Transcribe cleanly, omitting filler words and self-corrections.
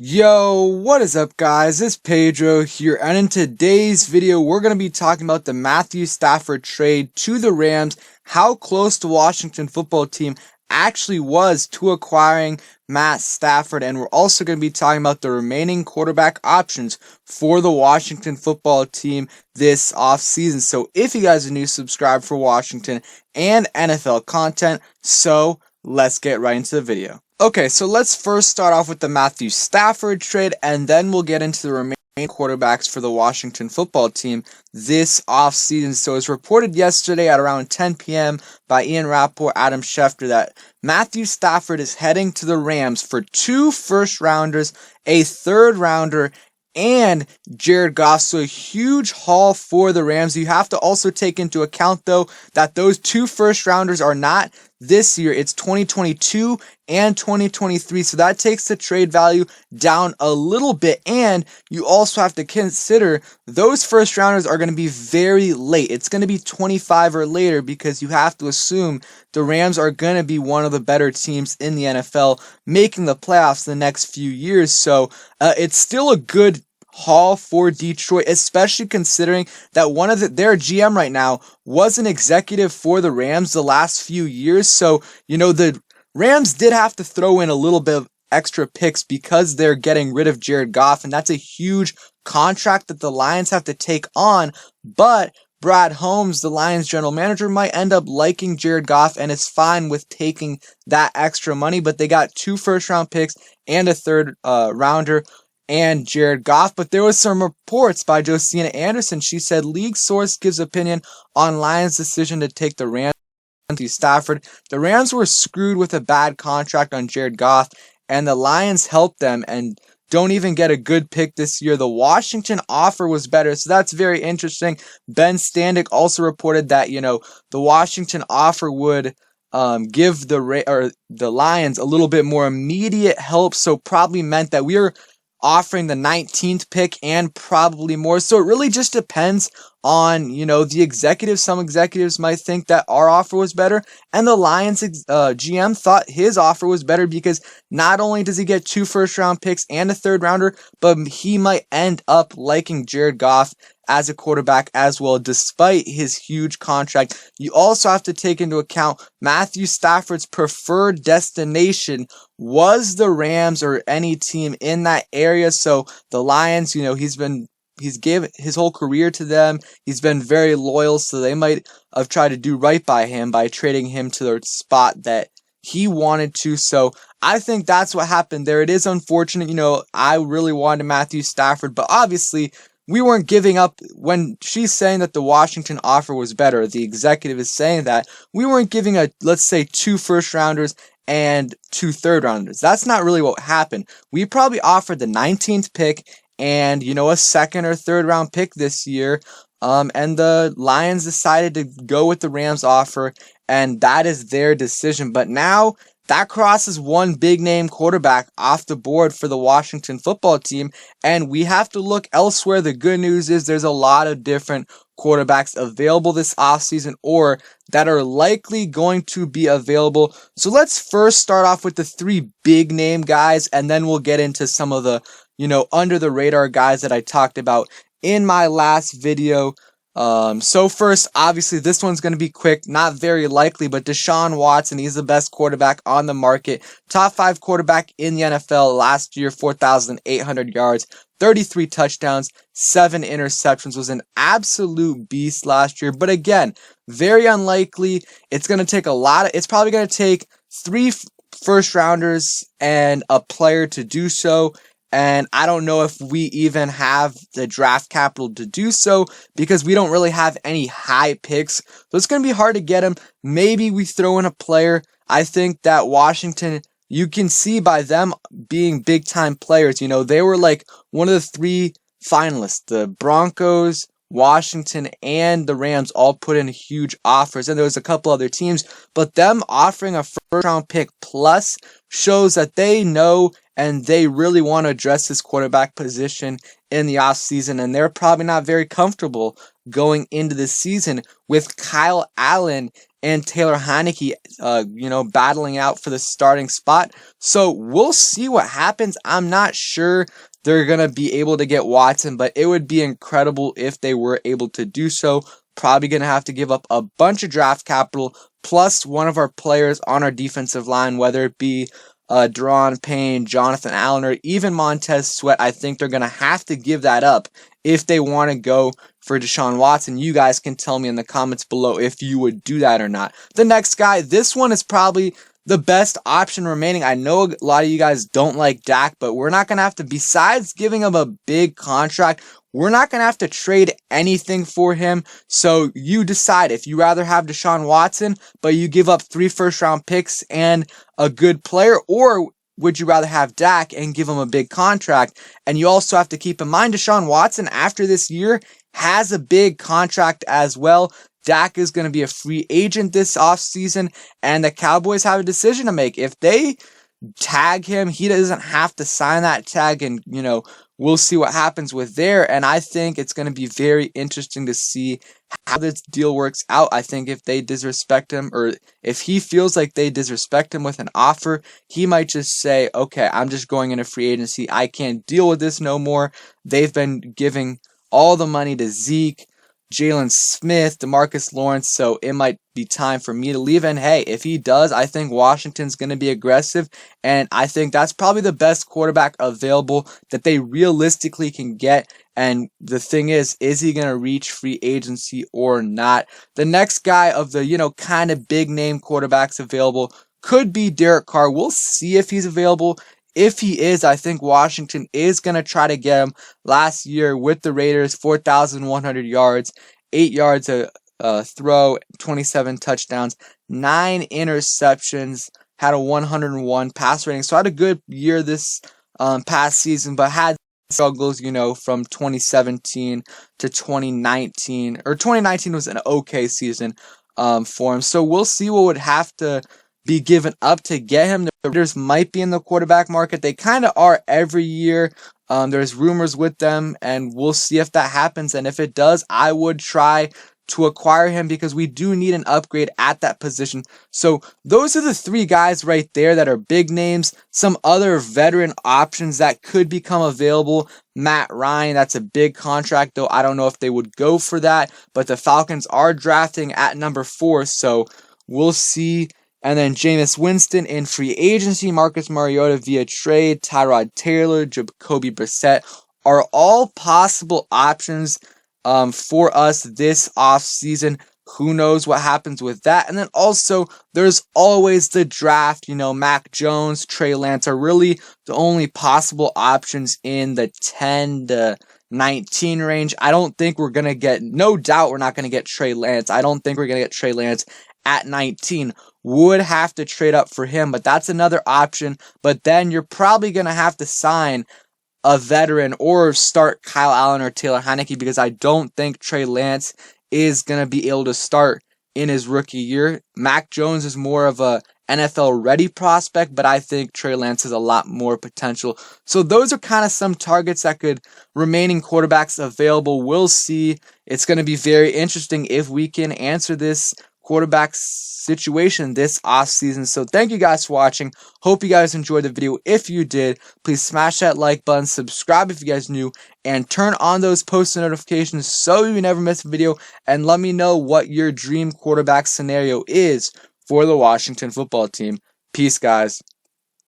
Yo, what is up guys? It's Pedro here, and in today's video we're going to be talking about the Matthew Stafford trade to the Rams, how close the Washington football team actually was to acquiring Matt Stafford, and we're also going to be talking about the remaining quarterback options for the Washington football team this offseason. So if you guys are new, subscribe for Washington and NFL content. So let's get right into the video. Okay, so let's first start off with the Matthew Stafford trade, and then we'll get into the remaining quarterbacks for the Washington football team this offseason. So it's reported yesterday at around 10 p.m. by Ian Rappaport, Adam Schefter, that Matthew Stafford is heading to the Rams for 2 first-rounders, a third-rounder, and Jared Goff. So a huge haul for the Rams. You have to also take into account, though, that those 2 first-rounders are not this year. It's 2022 and 2023. So that takes the trade value down a little bit. And you also have to consider those first rounders are going to be very late. It's going to be 25 or later, because you have to assume the Rams are going to be one of the better teams in the NFL, making the playoffs the next few years. So it's still a good haul for Detroit, especially considering that one of their GM right now was an executive for the Rams the last few years. So, the Rams did have to throw in a little bit of extra picks because they're getting rid of Jared Goff, and that's a huge contract that the Lions have to take on. But Brad Holmes, the Lions general manager, might end up liking Jared Goff and is fine with taking that extra money. But they got 2 first-round picks and a third rounder and Jared Goff. But there was some reports by Josina Anderson. She said league source gives opinion on Lions' decision to take the Rams to Stafford. The Rams were screwed with a bad contract on Jared Goff, and the Lions helped them and don't even get a good pick this year. The Washington offer was better, so that's very interesting. Ben Standig also reported that, the Washington offer would give the Lions a little bit more immediate help, so probably meant that we are offering the 19th pick and probably more. So it really just depends on, the executives. Some executives might think that our offer was better, and the Lions GM thought his offer was better, because not only does he get 2 first-round picks and a third-rounder, but he might end up liking Jared Goff as a quarterback as well, despite his huge contract. You also have to take into account Matthew Stafford's preferred destination was the Rams or any team in that area. So the Lions, he's gave his whole career to them. He's been very loyal, so they might have tried to do right by him by trading him to the spot that he wanted to. So I think that's what happened there. It is unfortunate. I really wanted Matthew Stafford, but obviously we weren't giving up. When she's saying that the Washington offer was better, the executive is saying that we weren't giving let's say 2 first rounders and 2 third rounders. That's not really what happened. We probably offered the 19th pick and, a second or third round pick this year. And the Lions decided to go with the Rams offer, and that is their decision. But now that crosses one big name quarterback off the board for the Washington football team, and we have to look elsewhere. The good news is there's a lot of different quarterbacks available this offseason, or that are likely going to be available. So let's first start off with the 3 big name guys, and then we'll get into some of the, under the radar guys that I talked about in my last video. So first, obviously, this one's going to be quick, not very likely, but Deshaun Watson, he's the best quarterback on the market. Top 5 quarterback in the NFL last year, 4,800 yards, 33 touchdowns, 7 interceptions, was an absolute beast last year. But again, very unlikely. It's probably going to take 3 first rounders and a player to do so. And I don't know if we even have the draft capital to do so, because we don't really have any high picks. So it's going to be hard to get him. Maybe we throw in a player. I think that Washington, you can see by them being big time players, they were like one of the 3 finalists. The Broncos, Washington, and the Rams all put in huge offers, and there was a couple other teams, but them offering a first round pick plus shows that they know and they really want to address this quarterback position in the offseason, and they're probably not very comfortable going into the season with Kyle Allen and Taylor Heineke, battling out for the starting spot. So we'll see what happens. I'm not sure they're going to be able to get Watson, but it would be incredible if they were able to do so. Probably going to have to give up a bunch of draft capital, plus one of our players on our defensive line, whether it be Deron Payne, Jonathan Allen, or even Montez Sweat. I think they're going to have to give that up if they want to go for Deshaun Watson. You guys can tell me in the comments below if you would do that or not. The next guy, this one is probably the best option remaining. I know a lot of you guys don't like Dak, but we're not going to have to, besides giving him a big contract, we're not going to have to trade anything for him. So you decide if you rather have Deshaun Watson, but you give up 3 first-round picks and a good player, or would you rather have Dak and give him a big contract? And you also have to keep in mind Deshaun Watson, after this year, has a big contract as well. Dak is going to be a free agent this offseason, and the Cowboys have a decision to make. If they tag him, he doesn't have to sign that tag, and, we'll see what happens with there. And I think it's going to be very interesting to see how this deal works out. I think if they disrespect him, or if he feels like they disrespect him with an offer, he might just say, okay, I'm just going into free agency. I can't deal with this no more. They've been giving all the money to Zeke, Jalen Smith, DeMarcus Lawrence, so it might be time for me to leave. And hey, if he does, I think Washington's going to be aggressive, and I think that's probably the best quarterback available that they realistically can get. And the thing is he going to reach free agency or not? The next guy of the, kind of big name quarterbacks available could be Derek Carr. We'll see if he's available. If he is, I think Washington is going to try to get him. Last year with the Raiders, 4,100 yards, 8 yards a throw, 27 touchdowns, 9 interceptions, had a 101 pass rating. So had a good year this past season, but had struggles, from 2017 to 2019. Or 2019 was an okay season for him. So we'll see what would have to be given up to get him. The Raiders might be in the quarterback market. They kind of are every year. There's rumors with them, and we'll see if that happens. And if it does, I would try to acquire him because we do need an upgrade at that position. So those are the 3 guys right there that are big names. Some other veteran options that could become available. Matt Ryan, that's a big contract, though I don't know if they would go for that. But the Falcons are drafting at number 4, so we'll see. And then Jameis Winston in free agency, Marcus Mariota via trade, Tyrod Taylor, Jacoby Brissett are all possible options for us this offseason. Who knows what happens with that? And then also, there's always the draft. Mac Jones, Trey Lance are really the only possible options in the 10 to 19 range. I don't think we're going to get, no doubt we're not going to get Trey Lance. I don't think we're going to get Trey Lance at 19. Would have to trade up for him, but that's another option. But then you're probably going to have to sign a veteran or start Kyle Allen or Taylor Heineke, because I don't think Trey Lance is going to be able to start in his rookie year. Mac Jones is more of a NFL ready prospect, but I think Trey Lance has a lot more potential. So those are kind of some targets that could, remaining quarterbacks available. We'll see. It's going to be very interesting if we can answer this quarterback situation this offseason. So thank you guys for watching. Hope you guys enjoyed the video. If you did, please smash that like button, subscribe if you guys new, and turn on those post notifications so you never miss a video. And let me know what your dream quarterback scenario is for the Washington football team. Peace, guys.